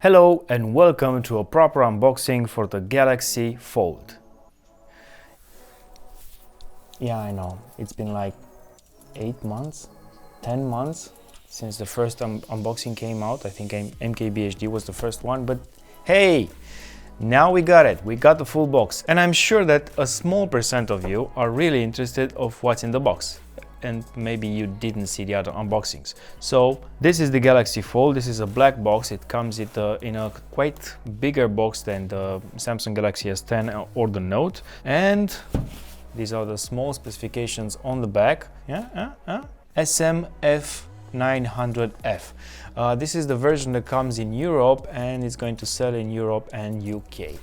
Hello and welcome to a proper unboxing for the Galaxy Fold. Yeah, I know, it's been like 8 months, 10 months since the first unboxing came out. I think MKBHD was the first one, but hey, now we got it. We got the full box, and I'm sure that a small percent of you are really interested of what's in the box. And maybe you didn't see the other unboxings. So this is the Galaxy Fold. This is a black box. It comes in a quite bigger box than the Samsung Galaxy S10 or the Note. And these are the small specifications on the back. SMF900F. This is the version that comes in Europe and is going to sell in Europe and UK.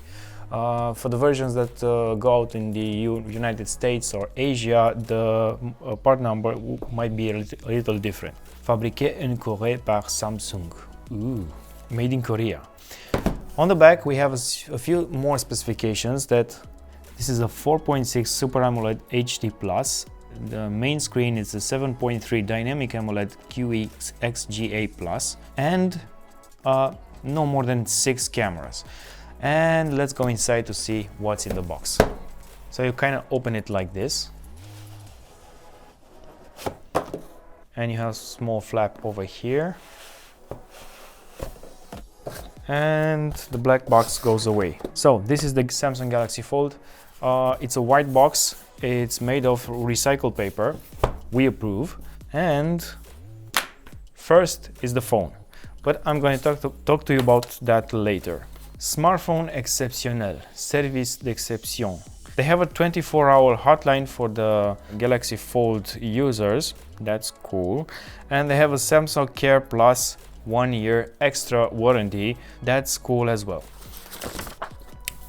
For the versions that go out in the United States or Asia, the part number might be a little different. Fabriqué en Corée par Samsung. Ooh, made in Korea. On the back, we have a few more specifications. That this is a 4.6 Super AMOLED HD+. The main screen is a 7.3 Dynamic AMOLED QX XGA+, and no more than 6 cameras. And let's go inside to see what's in the box. So you kind of open it like this, and you have a small flap over here, and the black box goes away. So this is the Samsung Galaxy Fold. It's a white box. It's made of recycled paper. We approve. And first is the phone, but I'm going to talk to you about that later. Smartphone exceptionnel, service d'exception. They have a 24-hour hotline for the Galaxy Fold users. That's cool. And they have a Samsung Care Plus 1 year extra warranty. That's cool as well.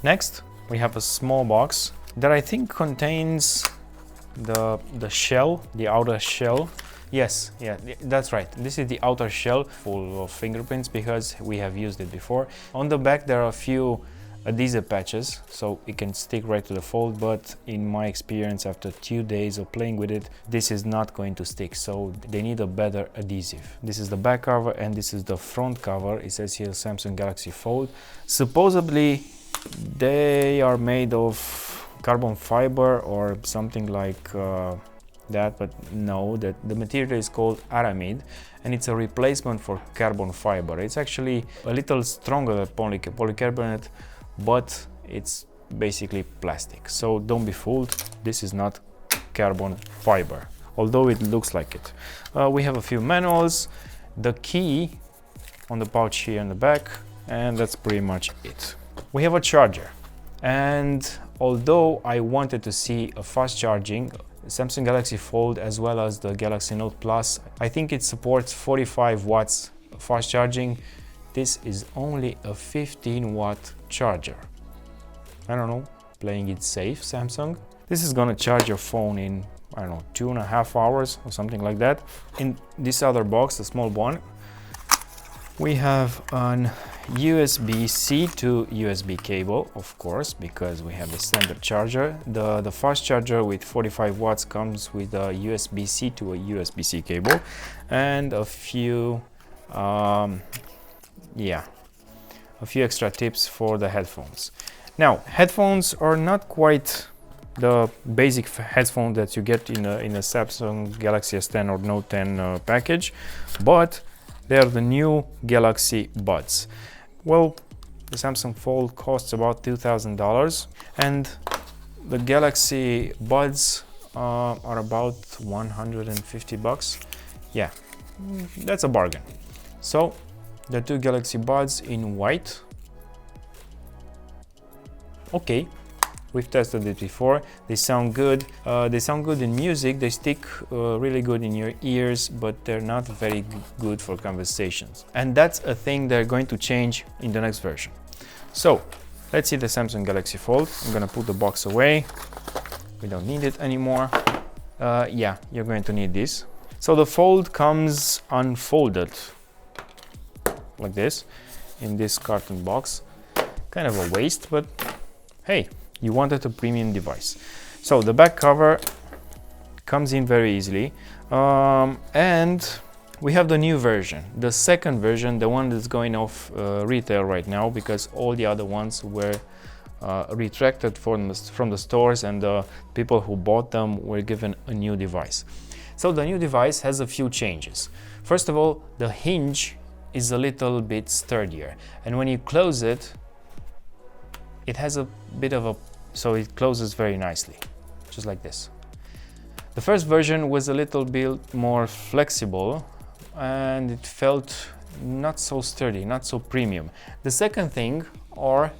Next, we have a small box that I think contains the shell, the outer shell. Yes, yeah, that's right. This is the outer shell full of fingerprints because we have used it before. On the back there are a few adhesive patches, so it can stick right to the Fold, but in my experience, after 2 days of playing with it, this is not going to stick, so they need a better adhesive. This is the back cover and this is the front cover. It says here Samsung Galaxy Fold. Supposedly they are made of carbon fiber or something like that, but no, that the material is called aramid and it's a replacement for carbon fiber. It's actually a little stronger than polycarbonate, but it's basically plastic, so don't be fooled. This is not carbon fiber, although it looks like it. We have a few manuals, the key on the pouch here in the back, and that's pretty much it. We have a charger, and although I wanted to see a fast charging Samsung Galaxy Fold as well as the Galaxy Note Plus, I think it supports 45 watts fast charging. This is only a 15-watt charger. I don't know, playing it safe, Samsung. This is gonna charge your phone in, I don't know, 2.5 hours or something like that. In this other box, the small one, we have an USB-C to USB cable, of course, because we have the standard charger. The fast charger with 45 watts comes with a USB-C to a USB-C cable, and a few extra tips for the headphones. Now, headphones are not quite the basic headphone that you get in a Samsung Galaxy S10 or Note 10 package, but they are the new Galaxy Buds. Well, the Samsung Fold costs about $2,000 and the Galaxy Buds are about 150 bucks. Yeah, that's a bargain. So the two Galaxy Buds in white. Okay, we've tested it before. They sound good. They sound good in music. They stick really good in your ears, but they're not very good for conversations. And that's a thing they're going to change in the next version. So let's see the Samsung Galaxy Fold. I'm gonna put the box away. We don't need it anymore. Yeah, you're going to need this. So the Fold comes unfolded like this in this carton box. Kind of a waste, but hey, you wanted a premium device. So the back cover comes in very easily, and We have the new version, the second version, the one that's going off retail right now, because all the other ones were retracted from the stores, and the people who bought them were given a new device. So the new device has a few changes. First of all, the hinge is a little bit sturdier, and when you close it, it has a bit of a, so it closes very nicely, just like this. The first version was a little bit more flexible, and it felt not so sturdy, not so premium. The second thing are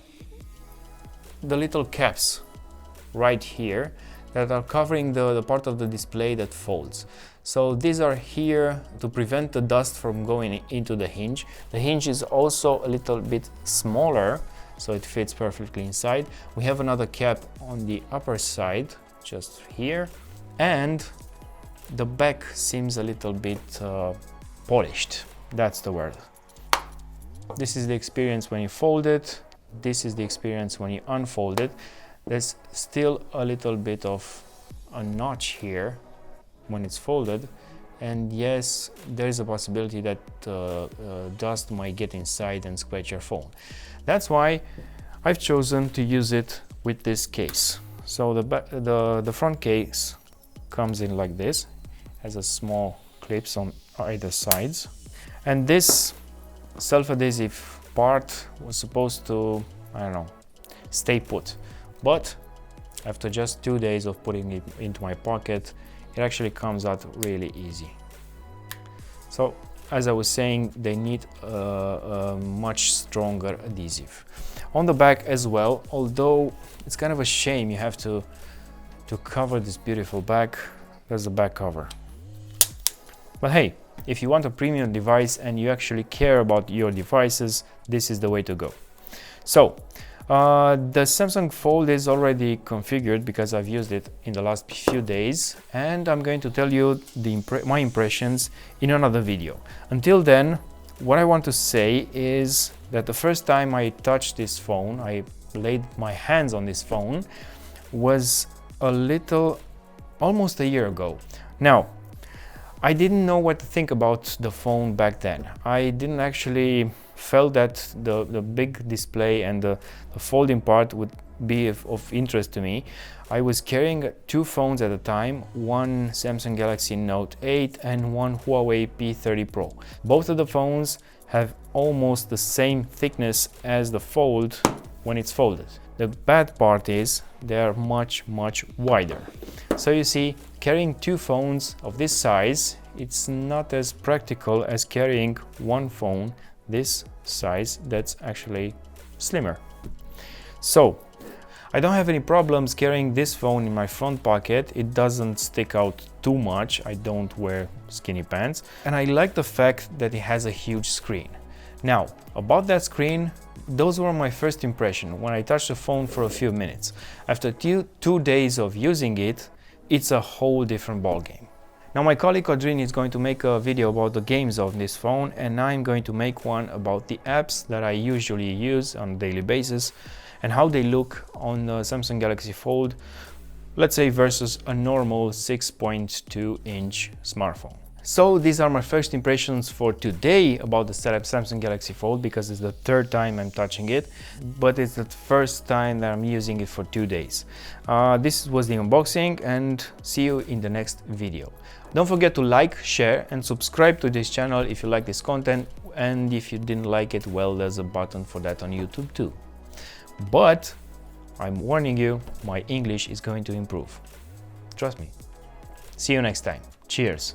the little caps right here that are covering the part of the display that folds. So these are here to prevent the dust from going into the hinge. The hinge is also a little bit smaller, so it fits perfectly inside. We have another cap on the upper side, just here, and the back seems a little bit polished. That's the word. This is the experience when you fold it. This is the experience when you unfold it. There's still a little bit of a notch here when it's folded, and yes, there is a possibility that dust might get inside and scratch your phone. That's why I've chosen to use it with this case. So the front case comes in like this, has a small clips on either sides, and this self-adhesive part was supposed to, I don't know, stay put, but after just 2 days of putting it into my pocket, it actually comes out really easy. So as I was saying, they need a much stronger adhesive. On the back as well, although it's kind of a shame you have to cover this beautiful back, there's the back cover. But hey, if you want a premium device and you actually care about your devices, this is the way to go. So the Samsung Fold is already configured because I've used it in the last few days, and I'm going to tell you my impressions in another video. Until then, what I want to say is that the first time I touched this phone, I laid my hands on this phone, was almost a year ago. Now, I didn't know what to think about the phone back then. I didn't actually felt that the big display and the folding part would be of interest to me. I was carrying 2 phones at a time, one Samsung Galaxy Note 8 and one Huawei P30 Pro. Both of the phones have almost the same thickness as the Fold when it's folded. The bad part is they are much wider. So you see, carrying 2 phones of this size, it's not as practical as carrying one phone this size that's actually slimmer. So I don't have any problems carrying this phone in my front pocket. It doesn't stick out too much. I don't wear skinny pants, and I like the fact that it has a huge screen. Now, about that screen, those were my first impression when I touched the phone for a few minutes. After 2 days of using it, it's a whole different ballgame. Now my colleague Audrine is going to make a video about the games of this phone, and I'm going to make one about the apps that I usually use on a daily basis and how they look on the Samsung Galaxy Fold, let's say versus a normal 6.2-inch smartphone. So these are my first impressions for today about the Samsung Galaxy Fold, because it's the 3rd time I'm touching it, but it's the first time that I'm using it for 2 days. This was the unboxing, and see you in the next video. Don't forget to like, share and subscribe to this channel if you like this content, and if you didn't like it, well, there's a button for that on YouTube too. But I'm warning you, my English is going to improve. Trust me. See you next time. Cheers.